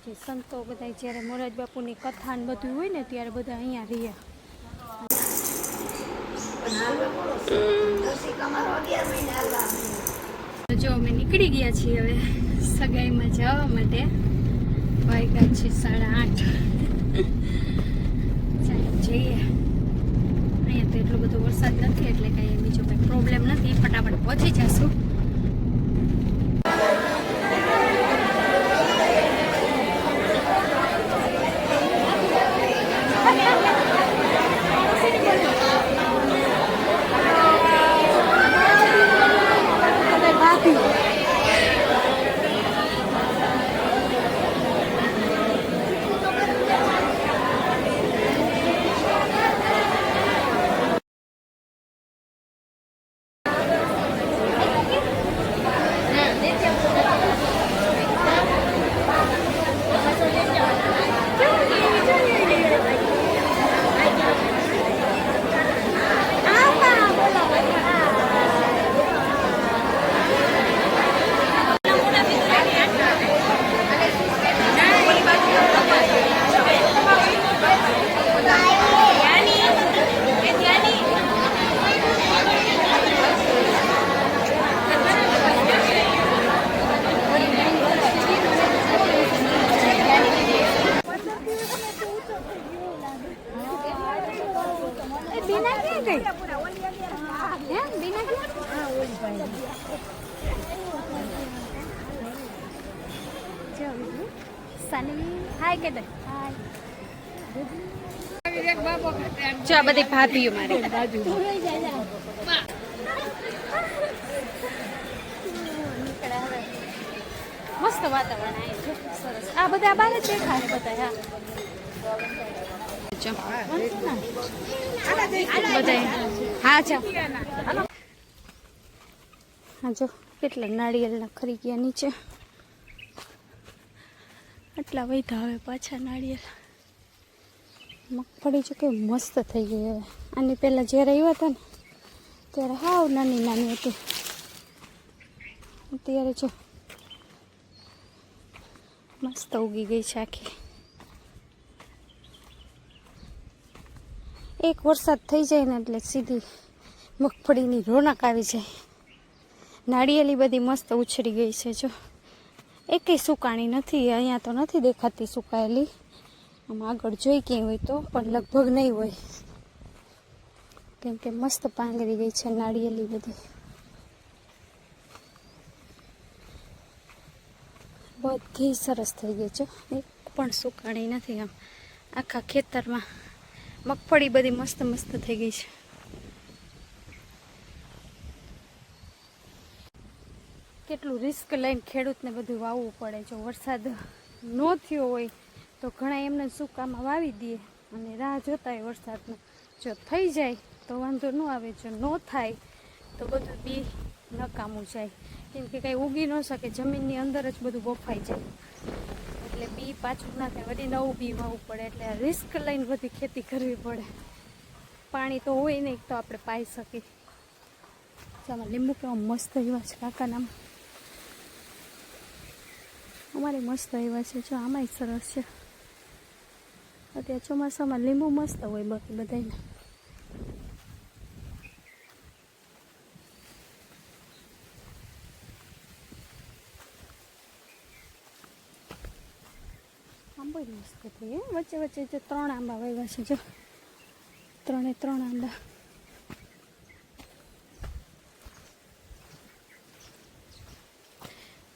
જે સંતો બધા જ્યારે મોરાજ બાપુની કથા ને બધું હોય ને ત્યારે બધા અહીંયા રહ્યા. જો અમે નીકળી ગયા છીએ હવે સગાઈમાં જવા માટે. વાગ્યા છે 8:30. ચાલો જઈએ. અહીંયા તો એટલો બધો વરસાદ નથી એટલે કાંઈ બીજો કંઈ પ્રોબ્લેમ નથી. ફટાફટ પહોંચી જશું. જો આ બધી ભાભીઓ મારી મસ્ત વાતાવરણ આવે છે સરસ. આ બધા બહાર જ બેઠા છે બધા. હા જો કેટલા નાળિયેરના ખરી ગયા નીચે. આટલા વૈધા હવે પાછા નાળિયેર. મગફળી જો કેવી મસ્ત થઈ ગઈ હવે. આની પહેલાં જ્યારે આવ્યા હતા ને ત્યારે હાવ નાની નાની હતી. અત્યારે જો મસ્ત ઉગી ગઈ છે આખી. એક વરસાદ થઈ જાય ને એટલે સીધી મગફળીની રોનક આવી જાય. નાળિયેરી બધી મસ્ત ઉછળી ગઈ છે. જો એકેય સુકાણી નથી. અહીંયા તો નથી દેખાતી સુકાયેલી. આમ આગળ જોઈ ક્યાંય હોય તો પણ લગભગ નહીં હોય કેમ કે મસ્ત પાંગરી ગઈ છે નાળિયેરી બધી. બધી સરસ થઈ ગઈ છે. એક પણ સુકાણી નથી. આમ આખા ખેતરમાં મગફળી બધી મસ્ત મસ્ત થઈ ગઈ છે. કેટલું રિસ્ક લઈને ખેડૂતને બધું વાવવું પડે. જો વરસાદ ન થયો હોય તો ઘણા એમને સૂકામાં વાવી દે અને રાહ જોતા હોય વરસાદનો. જો થઈ જાય તો વાંધો ન આવે. જો ન થાય તો બધું બી નકામું જાય કેમ કે કંઈ ઉગી ન શકે. જમીનની અંદર જ બધું બફાઈ જાય એટલે બી પાછું ના થાય. વળી નવું બી વાવવું પડે એટલે રિસ્ક લઈને બધી ખેતી કરવી પડે. પાણી તો હોય નહીં તો આપણે પાઈ શકીએ. ચાલો લીંબુ કેવા મસ્ત એવા છે કાકાના. અમારે મસ્ત એવા છે. જો આમાંય સરસ છે. અત્યારે ચોમાસામાં લીંબુ મસ્ત હોય બાકી બધાને. આંબો મસ્ત થઈ વચ્ચે વચ્ચે જો 3 આંબા વાવ્યા છે. જો 3 આંબા.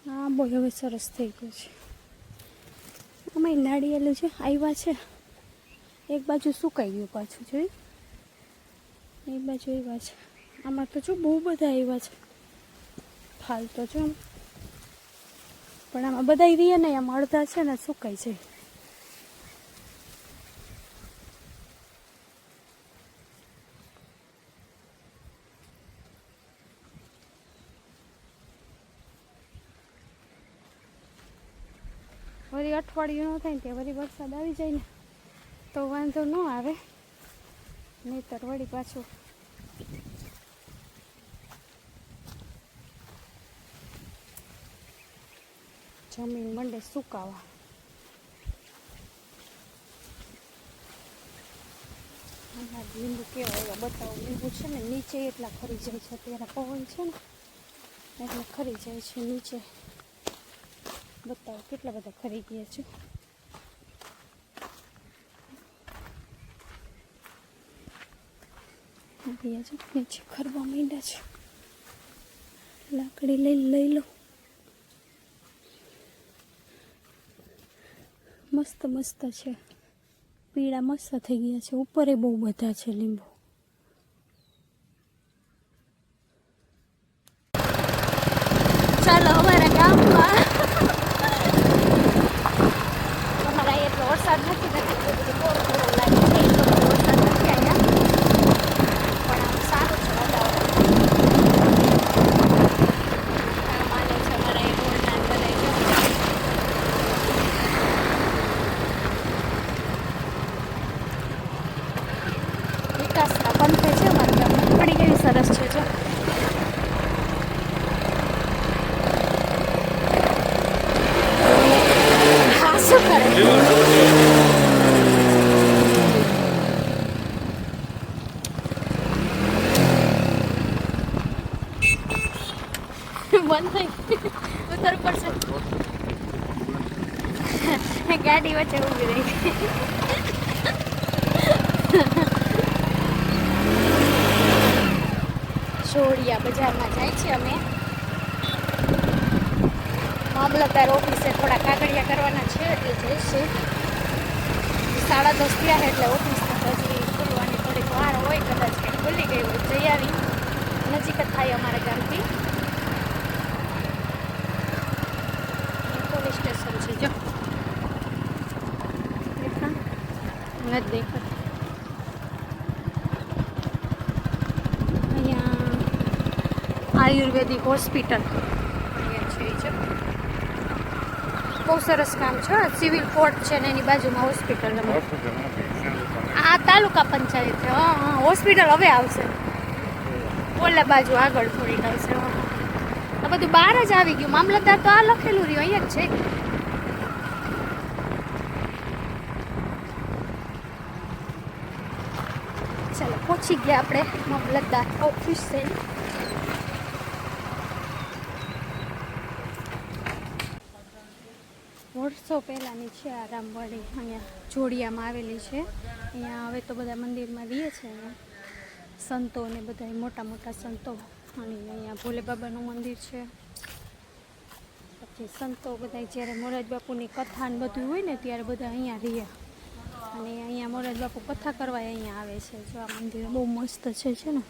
આંબો હવે સરસ થઈ ગયો છે. આમાં નાળિયેલું છે આવ્યા છે. એક બાજુ સુકાઈ ગયું પાછું જોઈ. એક બાજુ આવ્યા છે. આમાં તો જો બહુ બધા આવ્યા છે. ફાલ તો જો પણ આમાં બધા રહ્યા નહીં. આમાં અડધા છે ને સુકાઈ જાય. વળી અઠવાડિયું ન થાય ને ત્યાં વળી વરસાદ આવી જાય ને તો વાંધો ન આવે. નહીંતર વળી પાછું જમીન મંડે સુકાવા. લીંબુ કેવા એવા બતાવું. લીંબુ છે ને નીચે એટલા ખરી જાય છે, અત્યારે પવન છે ને એટલે ખરી જાય છે નીચે. બતાવો કેટલા બધા ખરી ગયા છે. નીચે ખરવા માંડ્યા છે. લાકડી લઈ લો. મસ્ત મસ્ત છે, પીળા મસ્ત થઈ ગયા છે. ઉપર બહુ બધા છે લીંબુ. ચાલો અમારા ગામમાં અમારા એટલો વરસાદ નથી થોડો લાગે છે. વરસાદ નથી અહીંયા, પણ આમ સારું છે વાતાવરણ. માને છે અમારા એ રોડના બધા વિકાસના પંથે છે અમારા ગામમાં. પડી કેવી સરસ છે જો. શું કરે બંધ થઈ ઉતર પડશે. ગાડી વચ્ચે ઊભી રહી. જોડિયા બજારમાં જાય છે અમે. મામલતદાર ઓફિસે થોડા કાગળિયા કરવાના છે એટલે જઈશે. 10:30 થયા એટલે ઓફિસ હજી ખુલવાની થોડીક વાર હોય, કદાચ કંઈ ખુલી ગઈ હોય. જઈ આવી. નજીક જ થાય અમારા ગામથી. પોલીસ સ્ટેશન છે જો. દેખા નથી દેખા. અહીંયા આયુર્વેદિક હોસ્પિટલ બહુ સરસ કામ છે. સિવિલ કોર્ટ છે ને એની બાજુમાં હોસ્પિટલ. આ તાલુકા પંચાયત છે. હા, હોસ્પિટલ હવે આવશે. ઓલા બાજુ આગળ થોડીક આવશે. આ બધું બહાર જ આવી ગયું. મામલતદાર તો આ લખેલું રહ્યું અહીંયા જ છે. ચાલો પહોંચી ગયા આપણે મામલતદાર ઓફિસે. વર્ષો પહેલાંની છે આ રામવાડી. અહીંયા જોડિયામાં આવેલી છે. અહીંયા હવે તો બધા મંદિરમાં રહે છે. અહીંયા સંતો ને બધા મોટા મોટા સંતો. અને અહીંયા ભોલે બાબાનું મંદિર છે. પછી સંતો બધા જ્યારે મોરાજ બાપુની કથા ને બધું હોય ને ત્યારે બધા અહીંયા રહે. અને અહીંયા મોરાજ બાપુ કથા કરવા અહીંયા આવે છે. જો આ મંદિર બહુ મસ્ત છે ને.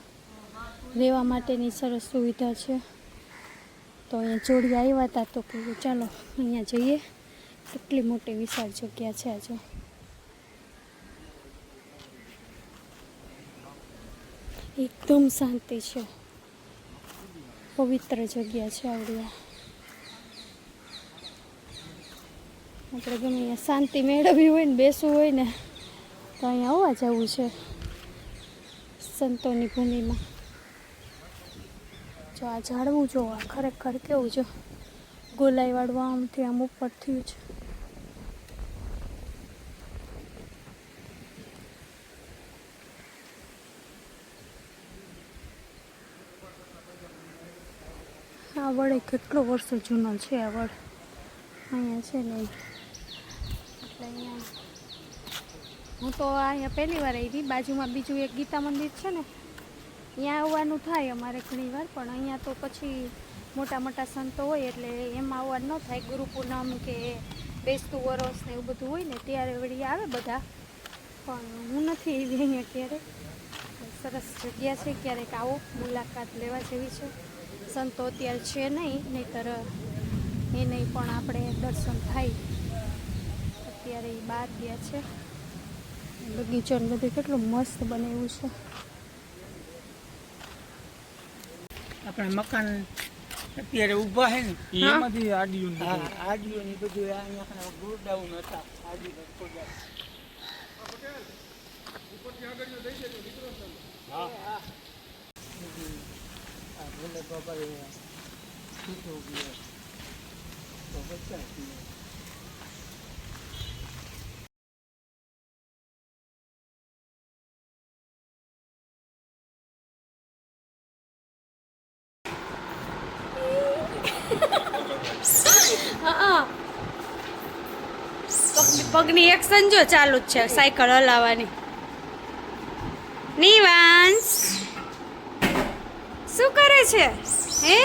રહેવા માટેની સરસ સુવિધા છે. તો અહીંયા જોડિયા આવ્યા હતા તો કહ્યું ચાલો અહીંયા જઈએ. કેટલી મોટી વિશાળ જગ્યા છે આજે. એકદમ શાંતિ છે, પવિત્ર જગ્યા છે આવડી. આપણે ગમે અહીંયા શાંતિ મેળવવી હોય ને બેસવું હોય ને તો અહીંયા આવવા જવું છે સંતોની ભૂમિમાં. જો આ ઝાડવું જો આ ખરેખર કેવું જો ગોલાઈ વાળું આમથી આમ ઉપર થયું છે. આ વડે કેટલો વર્ષો જૂનો છે આ વડ. અહીંયા છે ને એટલે અહીંયા હું તો અહીંયા પહેલી વાર આવી. બાજુમાં બીજું એક ગીતા મંદિર છે ને ત્યાં આવવાનું થાય અમારે ઘણી વાર. પણ અહીંયા તો પછી મોટા મોટા સંતો હોય એટલે એમાં આવવાનું ન થાય. ગુરુ પૂનમ કે બેસતું વરસ ને એવું બધું હોય ને ત્યારે વળી આવે બધા. પણ હું નથી એવી અહીંયા ક્યારેક. સરસ જગ્યા છે, ક્યારેક આવો મુલાકાત લેવા જેવી છે. સંતો અત્યારે છે નહીંતર એ નહીં પણ આપણે દર્શન થાય. અત્યારે એ બહાર ગયા છે. બગીચો ને બધું કેટલું મસ્ત બનાવ્યું છે. આપણે મકાન અત્યારે ઊભા છે ને એમાંથી આડિયું બધું અહીંયા ગોડાઉન હતા. ભલે બાબા હા પગની એક્શન જો ચાલુ જ છે સાયકલ હલાવવાની. નિવાંશ શું કરે છે હે?